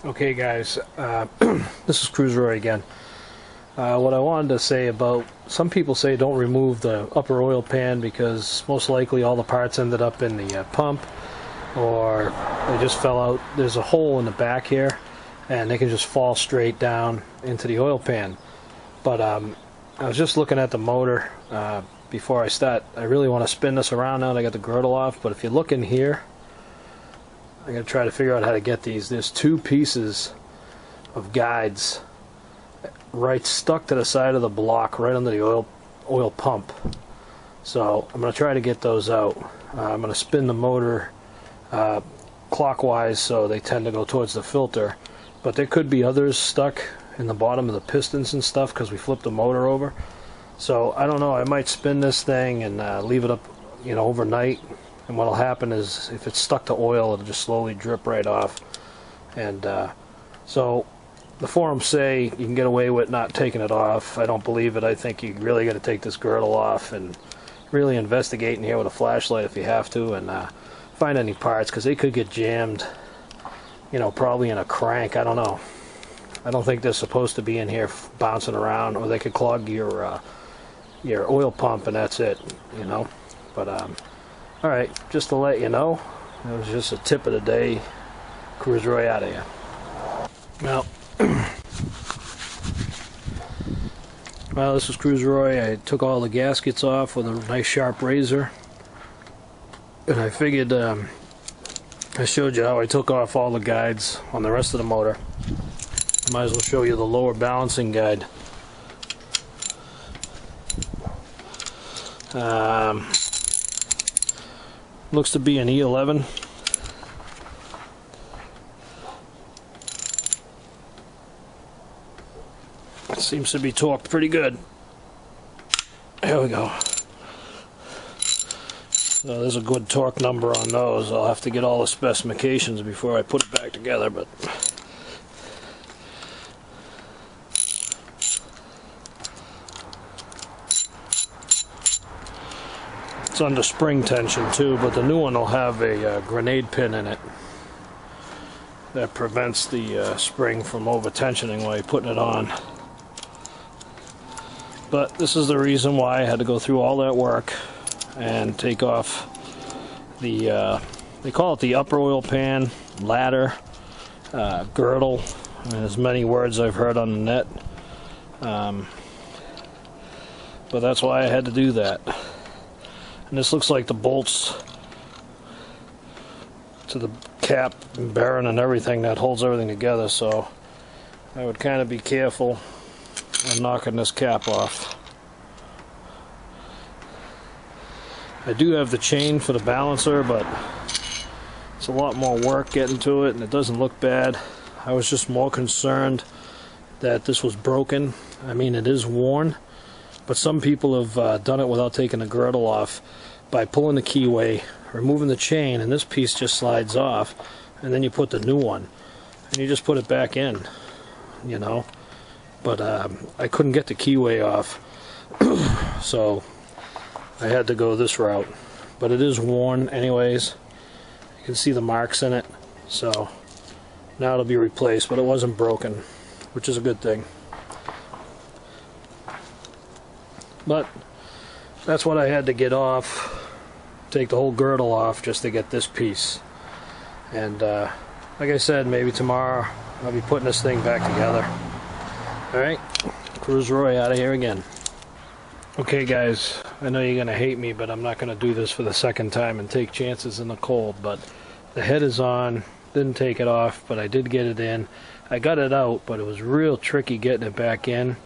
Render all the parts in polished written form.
Okay guys, this is Cruiser again. What I wanted to say about, some people say don't remove the upper oil pan because most likely all the parts ended up in the pump, or they just fell out. There's a hole in the back here and they can just fall straight down into the oil pan. But I was just looking at the motor before I start. I really want to spin this around now that I got the girdle off, but if you look in here, I'm going to try to figure out how to get these. There's two pieces of guides right stuck to the side of the block right under the oil pump. So I'm going to try to get those out. I'm going to spin the motor clockwise so they tend to go towards the filter. But there could be others stuck in the bottom of the pistons and stuff because we flipped the motor over. So I don't know, I might spin this thing and leave it up, overnight. And what'll happen is, if it's stuck to oil, it'll just slowly drip right off. And so the forums say you can get away with not taking it off. I don't believe it. I think you really got to take this girdle off and really investigate in here with a flashlight if you have to, and find any parts, because they could get jammed, probably in a crank. I don't know. I don't think they're supposed to be in here bouncing around, or they could clog your oil pump, and that's it, But alright, just to let you know, it was just a tip of the day. Cruiser Roy out of here. Well, this is Cruiser Roy. I took all the gaskets off with a nice sharp razor. And I figured, I showed you how I took off all the guides on the rest of the motor. Might as well show you the lower balancing guide. Looks to be an E11. It seems to be torqued pretty good. There we go. So there's a good torque number on those. I'll have to get all the specifications before I put it back together, but it's under spring tension too, but the new one will have a grenade pin in it that prevents the spring from over tensioning while you're putting it on. But this is the reason why I had to go through all that work and take off the they call it the upper oil pan, ladder, girdle, and as many words I've heard on the net. But that's why I had to do that. And this looks like the bolts to the cap and bearing and everything that holds everything together, so I would kind of be careful on knocking this cap off. I do have the chain for the balancer, but it's a lot more work getting to it, and it doesn't look bad. I was just more concerned that this was broken. I mean, it is worn, but some people have done it without taking the girdle off by pulling the keyway, removing the chain, and this piece just slides off, and then you put the new one and you just put it back in, but I couldn't get the keyway off, so I had to go this route. But it is worn anyways. You can see the marks in it, so now it'll be replaced, but it wasn't broken, which is a good thing. But that's what I had to get off, take the whole girdle off just to get this piece. And like I said, maybe tomorrow I'll be putting this thing back together. Alright, Cruiser Roy out of here again. Okay guys, I know you're going to hate me, but I'm not going to do this for the second time and take chances in the cold. But the head is on, didn't take it off, but I did get it in. I got it out, but it was real tricky getting it back in.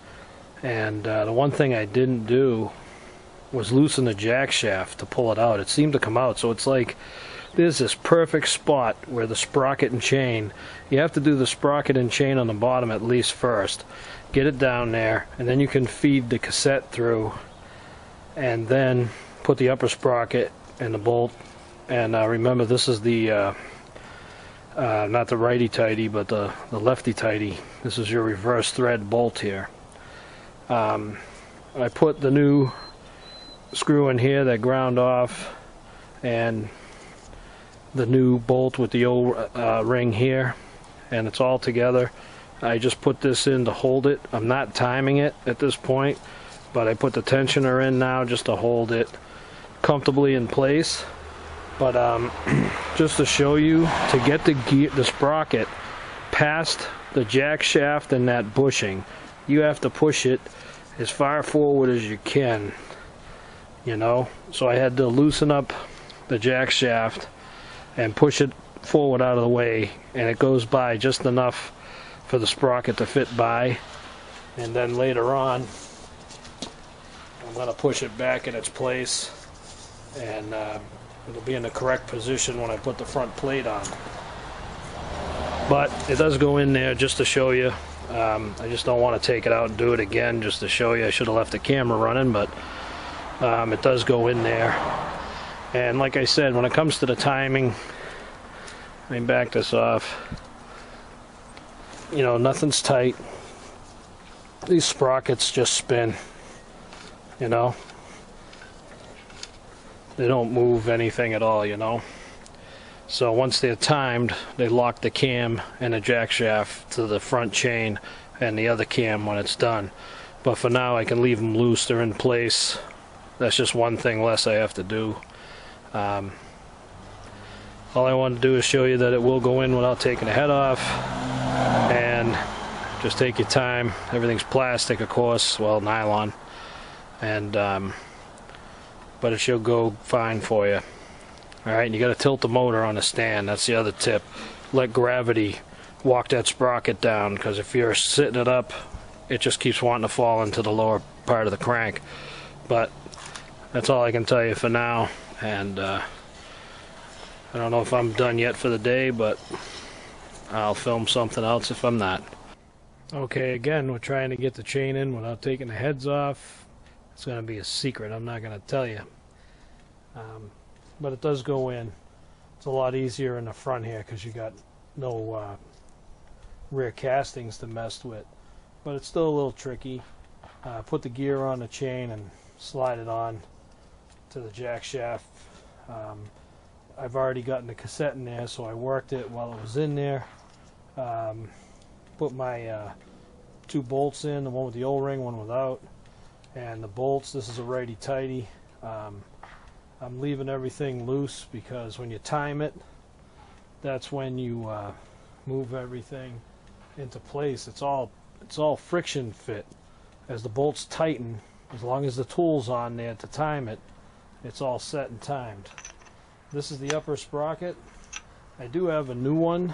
And the one thing I didn't do was loosen the jack shaft to pull it out. It seemed to come out, so it's like there's this perfect spot where the sprocket and chain, you have to do the sprocket and chain on the bottom at least first, get it down there, and then you can feed the cassette through, and then put the upper sprocket and the bolt. And remember, this is the not the righty-tighty, but the lefty-tighty. This is your reverse thread bolt here. I put the new screw in here that ground off, and the new bolt with the old ring here, and it's all together. I just put this in to hold it. I'm not timing it at this point, but I put the tensioner in now just to hold it comfortably in place. But just to show you, to get the sprocket past the jack shaft and that bushing, you have to push it as far forward as you can, you know. So I had to loosen up the jack shaft and push it forward out of the way, and it goes by just enough for the sprocket to fit by. And then later on I'm going to push it back in its place, and it'll be in the correct position when I put the front plate on. But it does go in there just to show you. I just don't want to take it out and do it again just to show you. I should have left the camera running, but it does go in there. And like I said, when it comes to the timing, let me back this off. You know, nothing's tight. These sprockets just spin, you know. They don't move anything at all, you know. So once they're timed, they lock the cam and the jack shaft to the front chain and the other cam when it's done. But for now, I can leave them loose. They're in place. That's just one thing less I have to do. All I want to do is show you that it will go in without taking the head off. And just take your time. Everything's plastic, of course, well, nylon. And but it should go fine for you. Alright, and you got to tilt the motor on the stand. That's the other tip. Let gravity walk that sprocket down, because if you're sitting it up, it just keeps wanting to fall into the lower part of the crank. But that's all I can tell you for now. And I don't know if I'm done yet for the day, but I'll film something else if I'm not. Okay, again, we're trying to get the chain in without taking the heads off. It's going to be a secret. I'm not going to tell you. But it does go in. It's a lot easier in the front here because you got no rear castings to mess with. But it's still a little tricky. Put the gear on the chain and slide it on to the jack shaft. I've already gotten the cassette in there, so I worked it while it was in there. Put my 2 bolts in, the one with the O-ring, one without. And the bolts, this is a righty-tighty. I'm leaving everything loose because when you time it, that's when you move everything into place. It's all friction fit. As the bolts tighten, as long as the tool's on there to time it, it's all set and timed. This is the upper sprocket. I do have a new one,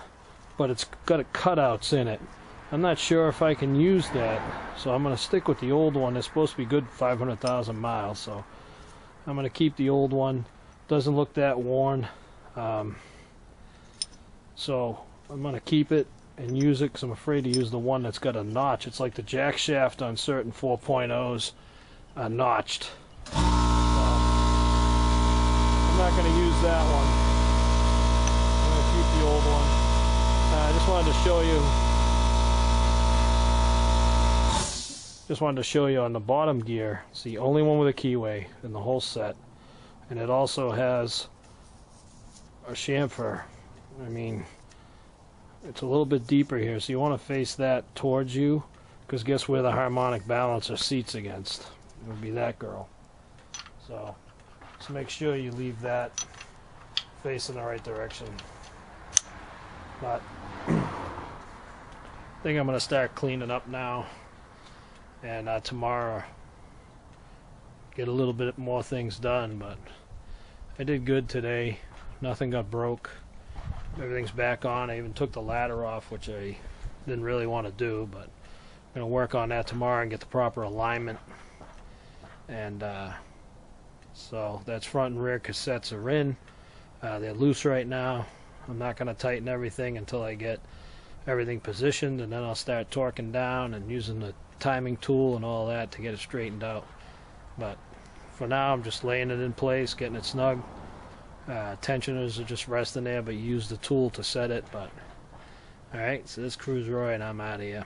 but it's got cutouts in it. I'm not sure if I can use that, so I'm going to stick with the old one. It's supposed to be good 500,000 miles, so I'm going to keep the old one. Doesn't look that worn, so I'm going to keep it and use it because I'm afraid to use the one that's got a notch. It's like the jack shaft on certain 4.0s are notched. So I'm not going to use that one. I'm going to keep the old one. I just wanted to show you on the bottom gear. It's the only one with a keyway in the whole set, and it also has a chamfer. I mean, it's a little bit deeper here, so you want to face that towards you, because guess where the harmonic balancer seats against? It would be that girl. So just make sure you leave that facing the right direction. But I think I'm going to start cleaning up now, and tomorrow get a little bit more things done. But I did good today. Nothing got broke. Everything's back on. I even took the ladder off, which I didn't really want to do, but I'm going to work on that tomorrow and get the proper alignment. And so that's front and rear cassettes are in. They're loose right now. I'm not going to tighten everything until I get everything positioned, and then I'll start torquing down and using the timing tool and all that to get it straightened out. But for now, I'm just laying it in place, getting it snug. Tensioners are just resting there, but you use the tool to set it. But alright, so this is Cruise Roy, and I'm out of here.